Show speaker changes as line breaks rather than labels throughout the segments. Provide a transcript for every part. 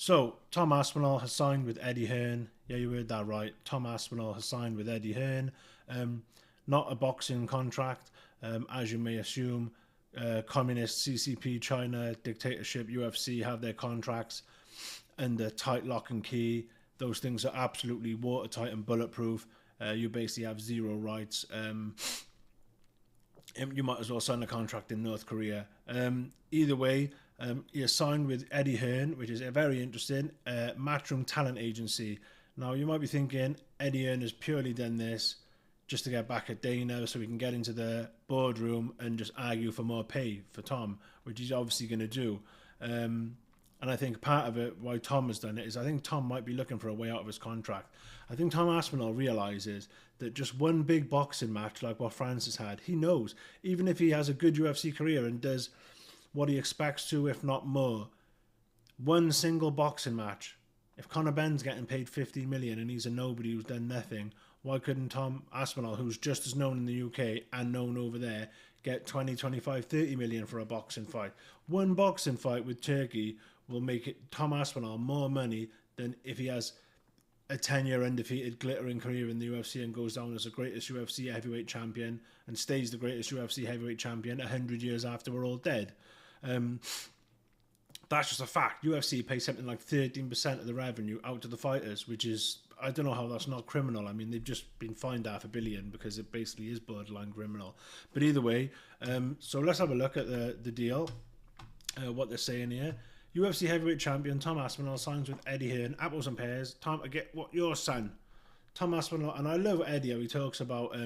So, Tom Aspinall has signed with Eddie Hearn. Yeah, you heard that right. Tom Aspinall has signed with Eddie Hearn. Um, Not a boxing contract, as you may assume. Communist CCP, China, dictatorship, UFC have their contracts under tight lock and key. Those things are absolutely watertight and bulletproof. You basically have zero rights. You might as well sign a contract in North Korea. Either way, you're signed with Eddie Hearn, which is a very interesting Matchroom talent agency. Now, you might be thinking Eddie Hearn has purely done this just to get back at Dana so we can get into the boardroom and just argue for more pay for Tom, which he's obviously going to do. And I think part of it, why Tom has done it, is I think Tom might be looking for a way out of his contract. I think Tom Aspinall realises that just one big boxing match like what Francis had, he knows, even if he has a good UFC career and does what he expects to, if not more, one single boxing match, if Conor Benn's getting paid 50 million and he's a nobody who's done nothing, why couldn't Tom Aspinall, who's just as known in the UK and known over there, get 20, 25, 30 million for a boxing fight? One boxing fight with Turkey will make it Tom Aspinall more money than if he has a 10-year undefeated glittering career in the UFC and goes down as the greatest UFC heavyweight champion and stays the greatest UFC heavyweight champion 100 years after we're all dead. That's just a fact. UFC pays something like 13% of the revenue out to the fighters, which is, I don't know how that's not criminal. I mean, they've just been fined $500 million because it basically is borderline criminal. But either way, so let's have a look at the deal, what they're saying here. UFC heavyweight champion Tom Aspinall signs with Eddie Hearn, apples and pears. Tom, I get what your son, Tom Aspinall, and I love Eddie how he talks about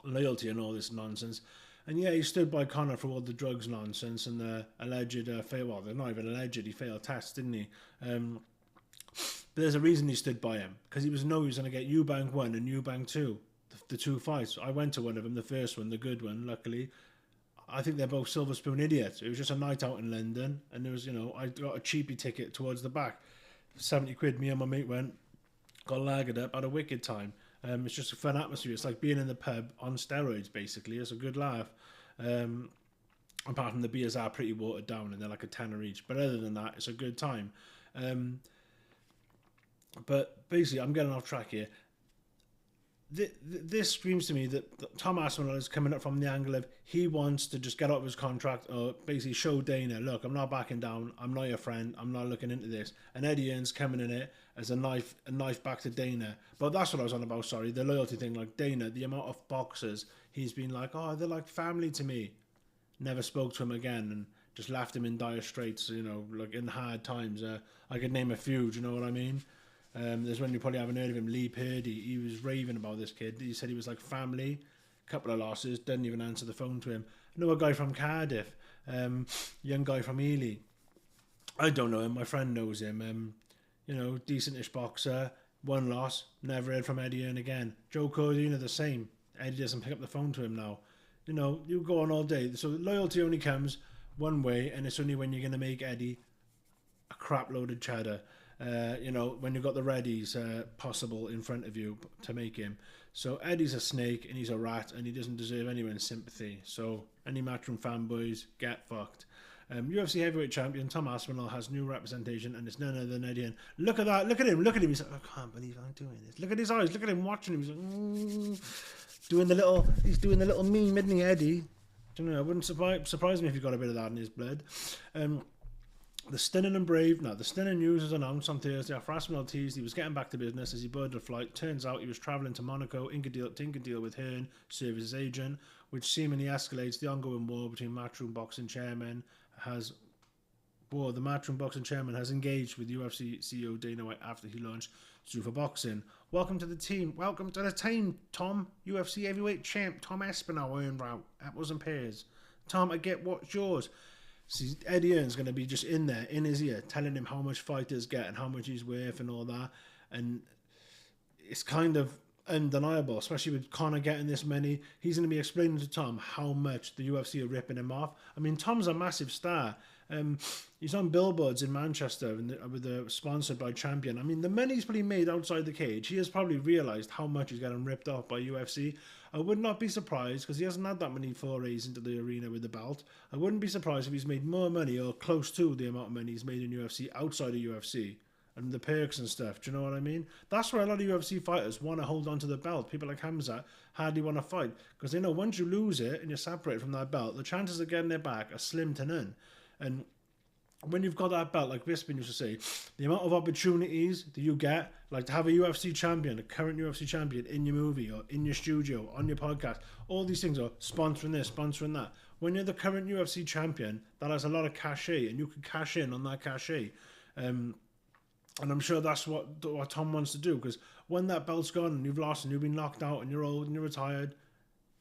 loyalty and all this nonsense. And yeah, he stood by Conor for all the drugs nonsense and the alleged fail. Well, they're not even alleged. He failed tests, didn't he? But there's a reason he stood by him, because he was know he was going to get Eubank 1 and Eubank 2, the two fights. I went to one of them, the first one, the good one, luckily. I think they're both silver spoon idiots. It was just a night out in London, and there was, I got a cheapy ticket towards the back, 70 quid. Me and my mate went, got lagered up, had a wicked time. It's just a fun atmosphere. It's like being in the pub on steroids, basically. It's a good laugh. Apart from the beers are pretty watered down and they're like a tenner each. But other than that, it's a good time. But basically, I'm getting off track here. This screams to me that Tom Aspinall is coming up from the angle of he wants to just get out of his contract or basically show Dana, look, I'm not backing down, I'm not your friend, I'm not looking into this. And Eddie Hearn's coming in it as a knife back to Dana. But that's what I was on about, sorry, the loyalty thing. Like Dana, the amount of boxers he's been like, oh, they're like family to me. Never spoke to him again and just left him in dire straits, like in hard times. I could name a few, do you know what I mean? There's one you probably haven't heard of him, Lee Purdy. He was raving about this kid. He said he was like family. Couple of losses, didn't even answer the phone to him. I know a guy from Cardiff, young guy from Ely. I don't know him. My friend knows him. Decentish boxer. One loss. Never heard from Eddie Hearn again. Joe Cordina the same. Eddie doesn't pick up the phone to him now. You go on all day. So loyalty only comes one way, and it's only when you're going to make Eddie a crap loaded cheddar. When you've got the readies possible in front of you to make him. So Eddie's a snake and he's a rat and he doesn't deserve anyone's sympathy. So any Matchroom fanboys, get fucked. UFC heavyweight champion Tom Aspinall has new representation and it's none other than Eddie. And look at that, look at him. He's like, I can't believe I'm doing this. Look at his eyes, look at him watching him. He's like, he's doing the little meme, isn't he, Eddie? I don't know, it wouldn't surprise me if he got a bit of that in his blood. The stunning news was announced on Thursday after Aspinall teased he was getting back to business as he boarded a flight. Turns out he was travelling to Monaco, ink a deal with Hearn, services agent, which seemingly escalates the ongoing war between Matchroom Boxing chairman the Matchroom Boxing chairman has engaged with UFC CEO Dana White after he launched Super Boxing. Welcome to the team, Tom. UFC heavyweight champ Tom Aspinall earned route. Apples and pears. Tom, I get what's yours. See, Eddie Hearn's going to be just in there, in his ear, telling him how much fighters get and how much he's worth and all that. And it's kind of undeniable, especially with Conor getting this many. He's going to be explaining to Tom how much the UFC are ripping him off. I mean, Tom's a massive star. He's on billboards in Manchester sponsored by Champion. I mean, the money he's probably made outside the cage, he has probably realised how much he's getting ripped off by UFC. I would not be surprised, because he hasn't had that many forays into the arena with the belt. I wouldn't be surprised if he's made more money, or close to the amount of money he's made in UFC outside of UFC. And the perks and stuff, do you know what I mean? That's why a lot of UFC fighters want to hold on to the belt. People like Hamza hardly want to fight, because they know once you lose it and you're separated from that belt, the chances of getting it back are slim to none. And when you've got that belt, like Bisping used to say, the amount of opportunities that you get, like to have a UFC champion, a current UFC champion in your movie or in your studio, on your podcast, all these things are sponsoring this, sponsoring that. When you're the current UFC champion, that has a lot of cachet, and you can cash in on that cachet. And I'm sure that's what Tom wants to do, because when that belt's gone and you've lost and you've been knocked out and you're old and you're retired,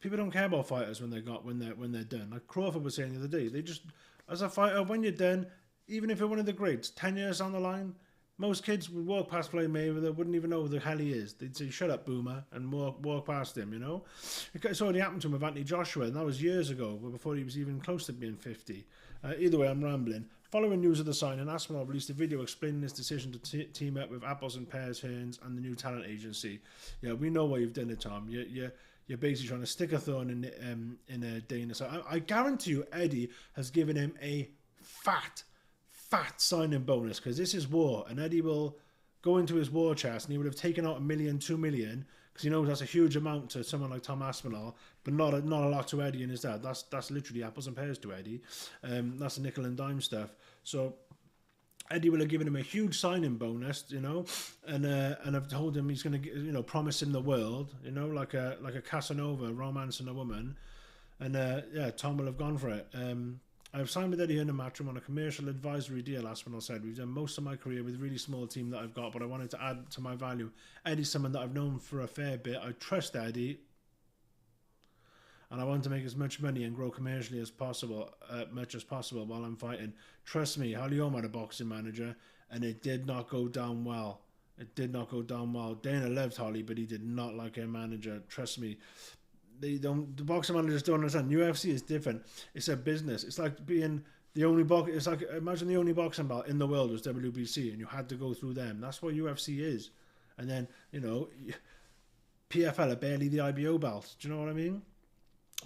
people don't care about fighters when they're done. Like Crawford was saying the other day, they just, as a fighter, when you're done, even if you're one of the greats, 10 years down the line, most kids would walk past Floyd Mayweather, wouldn't even know who the hell he is. They'd say, "Shut up, boomer," and walk past him, you know? It's already happened to him with Anthony Joshua, and that was years ago, before he was even close to being 50. Either way, I'm rambling. Following news of the signing, Aspinall released a video explaining his decision to team up with Apples and Pears, Hearns, and the new talent agency. Yeah, we know why you've done it, Tom. You're basically trying to stick a thorn in Dana. So I guarantee you, Eddie has given him a fat signing bonus, because this is war, and Eddie will go into his war chest and he would have taken out $1 million, $2 million, because he knows that's a huge amount to someone like Tom Aspinall, but not a lot to Eddie and his dad. That's literally apples and pears to Eddie. That's a nickel and dime stuff. So Eddie will have given him a huge signing bonus, you know, and I've told him he's going to, you know, promise him the world, you know, like a Casanova romancing a woman, and yeah, Tom will have gone for it. I've signed with Eddie Hearn and Matchroom on a commercial advisory deal, Aspinall said. We've done most of my career with a really small team that I've got, but I wanted to add to my value. Eddie's someone that I've known for a fair bit. I trust Eddie, and I want to make as much money and grow commercially as possible, much as possible while I'm fighting. Trust me, Holly Holm had a boxing manager, and it did not go down well. It did not go down well. Dana loved Holly, but he did not like her manager. Trust me. The boxing managers don't understand. UFC is different. It's a business. It's like being the only it's like, imagine the only boxing belt in the world was WBC, and you had to go through them. That's what UFC is. And then, you know, PFL are barely the IBO belt. Do you know what I mean?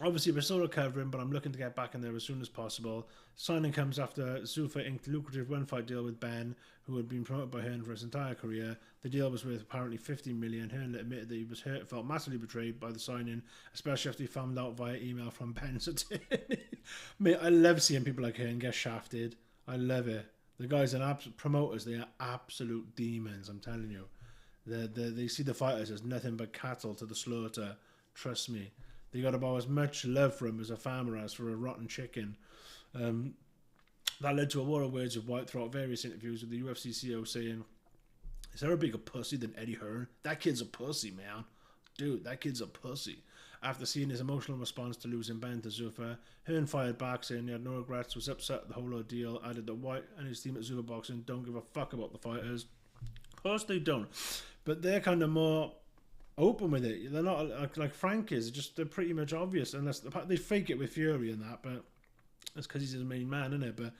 Obviously, we're still recovering, but I'm looking to get back in there as soon as possible. Signing comes after Zuffa inked a lucrative one-fight deal with Ben, who had been promoted by Hearn for his entire career. The deal was worth apparently $50 million. Hearn admitted that he was hurt, felt massively betrayed by the signing, especially after he found out via email from Ben's attorney. Mate, I love seeing people like Hearn get shafted. I love it. The guys are promoters. They are absolute demons, I'm telling you. They see the fighters as nothing but cattle to the slaughter. Trust me. They got about as much love for him as a farmer has for a rotten chicken. That led to a war of words with White throughout various interviews, with the UFC CEO saying, "Is there a bigger pussy than Eddie Hearn? That kid's a pussy, man. Dude, that kid's a pussy." After seeing his emotional response to losing Ben to Zuffa, Hearn fired back saying he had no regrets, was upset at the whole ordeal, added that White and his team at Zuffa Boxing don't give a fuck about the fighters. Of course they don't. But they're kind of more open with it. They're not like Frank is. They're pretty much obvious, unless they fake it with Fury and that, but it's because he's his main man, isn't it? But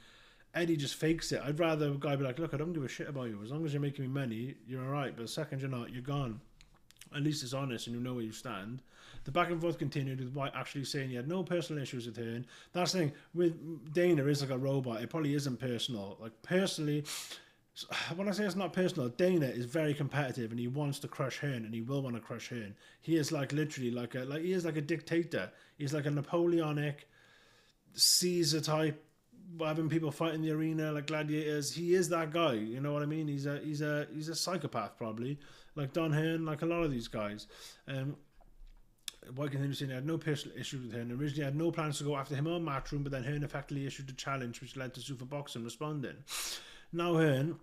Eddie just fakes it. I'd rather a guy be like, "Look, I don't give a shit about you. As long as you're making me money, you're alright. But the second you're not, you're gone." At least it's honest and you know where you stand. The back and forth continued, with White actually saying he had no personal issues with Hearn. That's the thing, with Dana is like a robot. It probably isn't personal. Like, personally, when I say it's not personal, Dana is very competitive and he wants to crush Hearn, and he will want to crush Hearn. He is like literally he is like a dictator. He's like a Napoleonic Caesar type, having people fight in the arena like gladiators. He is that guy. You know what I mean? He's a psychopath probably, like Don Hearn, like a lot of these guys. White continued saying he had no personal issues with Hearn. Originally had no plans to go after him or Matchroom, but then Hearn effectively issued a challenge which led to Zuffa Boxing responding. Now Hearn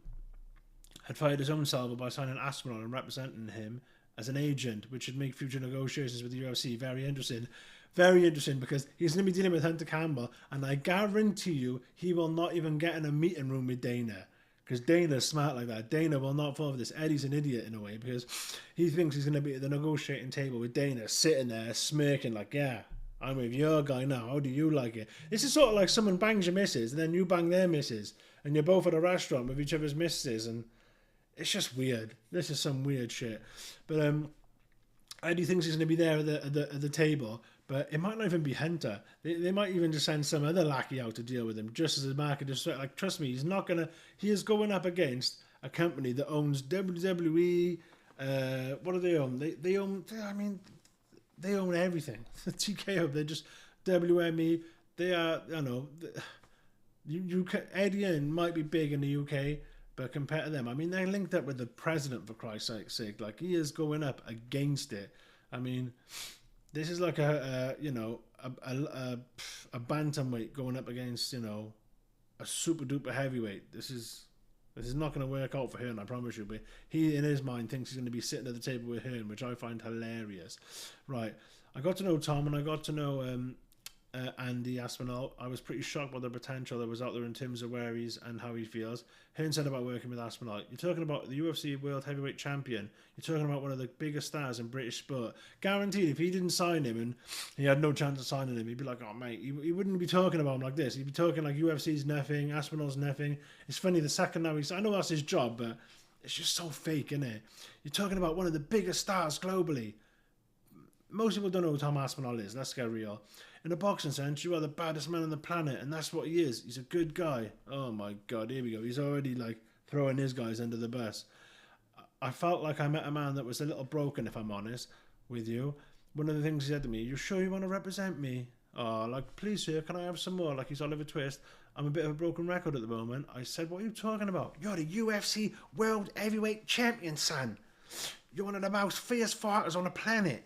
had fired his own salvo by signing Aspinall and representing him as an agent, which would make future negotiations with the UFC very interesting. Very interesting, because he's going to be dealing with Hunter Campbell, and I guarantee you he will not even get in a meeting room with Dana, because Dana's smart like that. Dana will not fall for this. Eddie's an idiot in a way, because he thinks he's going to be at the negotiating table with Dana, sitting there smirking like, "Yeah, I'm with your guy now. How do you like it?" This is sort of like someone bangs your missus, and then you bang their missus, and you're both at a restaurant with each other's missus, and it's just weird. This is some weird shit. But Eddie thinks he's going to be there at the table, but it might not even be Hunter. They might even just send some other lackey out to deal with him, just as a market disrespect. Like, trust me, he's not going to. He is going up against a company that owns WWE. What do they own? They own. I mean, they own everything. TKO. They're just WME. They are. I don't know. Eddie Hearn might be big in the UK, but compared to them, I mean, they're linked up with the president, for Christ's sake. Like, he is going up against it. I mean, this is like a bantamweight going up against, a super duper heavyweight. This is not going to work out for Hearn, I promise you. But he, in his mind, thinks he's going to be sitting at the table with Hearn, which I find hilarious. Right, I got to know Tom, and I got to know Andy Aspinall. I was pretty shocked by the potential that was out there in terms of where he's and how he feels. Hearn said about working with Aspinall, you're talking about the UFC World Heavyweight Champion. You're talking about one of the biggest stars in British sport. Guaranteed, if he didn't sign him and he had no chance of signing him, he'd be like, oh, mate, he wouldn't be talking about him like this. He'd be talking like UFC's nothing, Aspinall's nothing. It's funny, the second now I know that's his job, but it's just so fake, isn't it? You're talking about one of the biggest stars globally. Most people don't know who Tom Aspinall is. Let's get real. In a boxing sense, you are the baddest man on the planet, and that's what he is. He's a good guy. Oh my God, here we go. He's already like throwing his guys under the bus. I felt like I met a man that was a little broken, if I'm honest with you. One of the things he said to me, you sure you want to represent me? Oh, like, please, sir, can I have some more? Like he's Oliver Twist. I'm a bit of a broken record at the moment. I said, what are you talking about? You're the UFC World Heavyweight Champion, son. You're one of the most fierce fighters on the planet.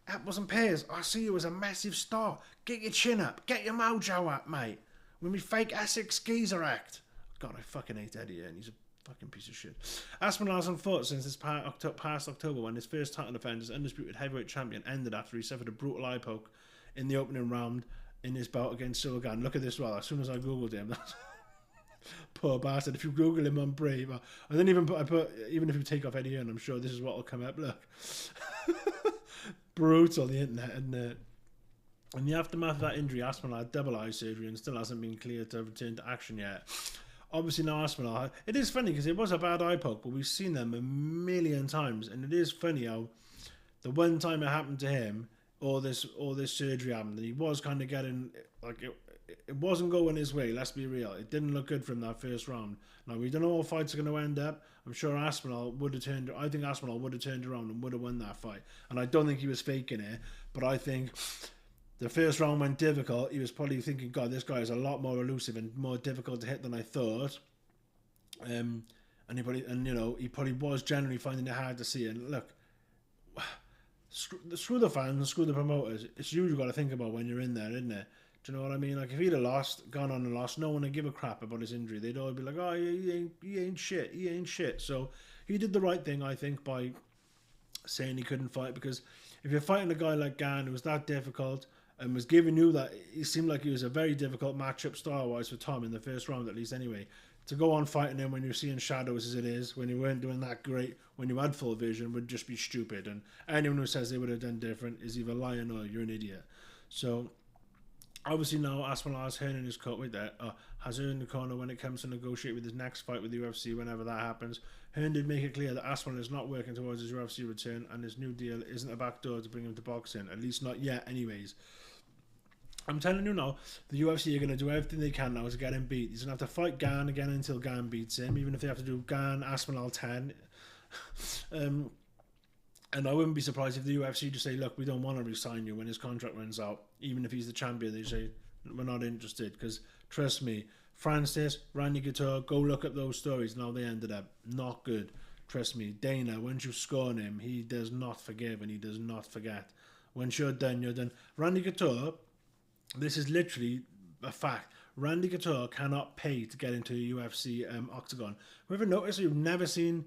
Apples and pears, I see you as a massive star. Get your chin up. Get your mojo up, mate. With me fake Essex geezer act. God, I fucking hate Eddie Hearn. He's a fucking piece of shit. Aspinall hasn't fought since this past October when his first title defense as undisputed heavyweight champion ended after he suffered a brutal eye poke in the opening round in his bout against Silgan. Look at this, well, as soon as I googled him, that's poor bastard. If you Google him on Brave, I didn't even put, even if you take off Eddie Hearn, I'm sure this is what will come up. Look. Brutal, the internet, isn't it? In the aftermath of that injury, Aspinall had double eye surgery and still hasn't been cleared to return to action yet. Obviously, now Aspinall, it is funny because it was a bad eye poke, but we've seen them a million times, and it is funny how the one time it happened to him, all this surgery happened, and he was kind of getting like it wasn't going his way. Let's be real, it didn't look good from that first round. Now we don't know how fights are going to end up. I'm sure Aspinall would have turned. I think Aspinall would have turned around and would have won that fight, and I don't think he was faking it. But I think the first round went difficult. He was probably thinking, God, this guy is a lot more elusive and more difficult to hit than I thought. And he probably was generally finding it hard to see. And look, screw the fans, screw the promoters. It's you got to think about when you're in there, isn't it? Do you know what I mean? Like, if he'd have gone on and lost, no one would give a crap about his injury. They'd all be like, oh, he ain't shit. So he did the right thing, I think, by saying he couldn't fight, because if you're fighting a guy like Gan who was that difficult and was giving you that, he seemed like he was a very difficult matchup style-wise for Tom in the first round, at least anyway. To go on fighting him when you're seeing shadows as it is, when you weren't doing that great, when you had full vision, would just be stupid. And anyone who says they would have done different is either lying or you're an idiot. So obviously now Aspinall has Hearn in his coat with that. Has Hearn in the corner when it comes to negotiate with his next fight with the UFC whenever that happens. Hearn did make it clear that Aspinall is not working towards his UFC return, and his new deal isn't a backdoor to bring him to boxing, at least not yet anyways. I'm telling you now, the UFC are going to do everything they can now to get him beat. He's going to have to fight Gan again until Gan beats him, even if they have to do Gan, Aspinall 10. And I wouldn't be surprised if the UFC just say, look, we don't want to re-sign you when his contract runs out. Even if he's the champion, they say, we're not interested. Because, trust me, Francis, Randy Couture, go look up those stories and how they ended up. Not good. Trust me, Dana, once you scorn him, he does not forgive and he does not forget. Once you're done, you're done. Randy Couture, this is literally a fact. Randy Couture cannot pay to get into a UFC octagon. Have you ever noticed you've never seen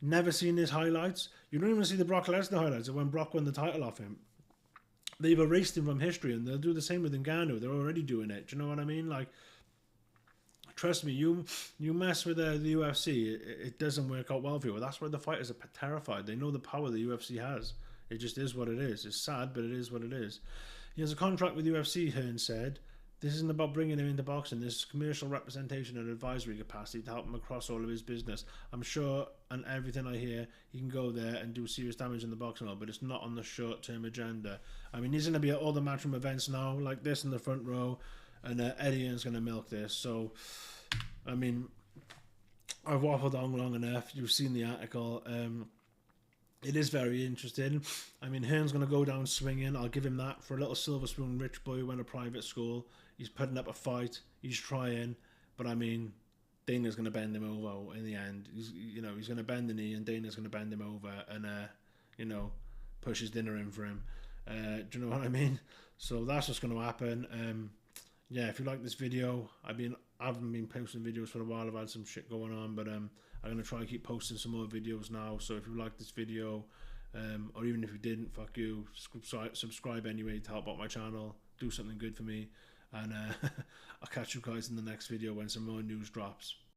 his highlights? You don't even see the Brock Lesnar highlights of when Brock won the title off him. They've erased him from history, and they'll do the same with Ngannou. They're already doing it. Do you know what I mean? Like, trust me, you mess with the UFC, it doesn't work out well for you. That's why the fighters are terrified. They know the power the UFC has. It just is what it is. It's sad, but it is what it is. He has a contract with UFC, Hearn said. This isn't about bringing him into boxing. This is commercial representation and advisory capacity to help him across all of his business. I'm sure, and everything I hear, he can go there and do serious damage in the boxing world, but it's not on the short-term agenda. I mean, he's going to be at all the matchroom events now, like this in the front row, and Eddie Hearn's going to milk this. So, I mean, I've waffled on long enough. You've seen the article. It is very interesting. I mean, Hearn's going to go down swinging. I'll give him that. For a little silver spoon rich boy who went to private school, he's putting up a fight. He's trying. But, I mean, Dana's going to bend him over in the end. He's going to bend the knee, and Dana's going to bend him over and, push his dinner in for him. Do you know what I mean? So that's what's going to happen. Yeah, if you like this video, I haven't been posting videos for a while. I've had some shit going on, but I'm going to try and keep posting some more videos now. So if you like this video, or even if you didn't, fuck you, subscribe anyway to help out my channel, do something good for me, and I'll catch you guys in the next video when some more news drops.